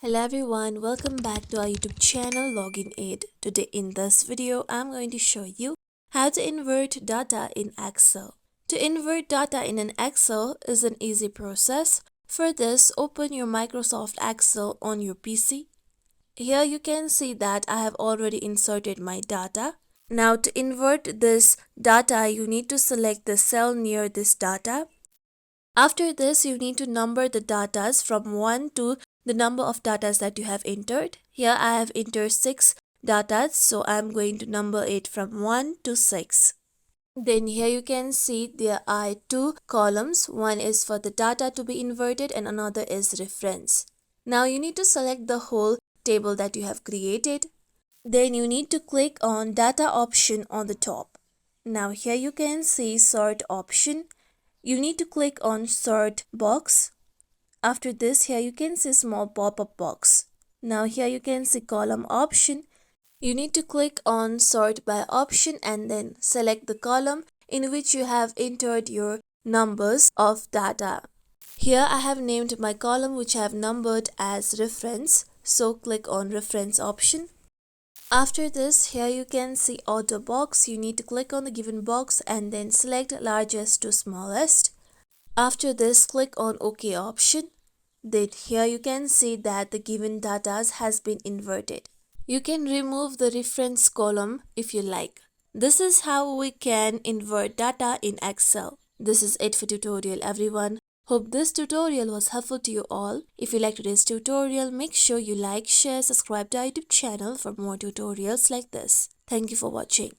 Hello everyone, welcome back to our YouTube channel Login Aid. Today in this video, I'm going to show you how to invert data in Excel. To invert data in an Excel is an easy process. For this, open your Microsoft Excel on your PC. Here you can see that I have already inserted my data. Now to invert this data, you need to select the cell near this data. After this, you need to number the datas from 1 to the number of datas that you have entered. Here I have entered 6 datas, so I am going to number it from 1 to 6. Then here you can see there are two columns. One is for the data to be inverted and another is reference. Now you need to select the whole table that you have created. Then you need to click on data option on the top. Now here you can see sort option. You need to click on sort box. After this, here you can see small pop-up box. Now here you can see column option. You need to click on sort by option and then select the column in which you have entered your numbers of data. Here I have named my column which I have numbered as reference. So click on reference option. After this, here you can see auto box. You need to click on the given box and then select largest to smallest. After this, click on OK option. Then here you can see that the given data has been inverted. You can remove the reference column if you like. This is how we can invert data in Excel. This is it for tutorial everyone. Hope this tutorial was helpful to you all. If you like today's tutorial, make sure you like, share, subscribe to our YouTube channel for more tutorials like this. Thank you for watching.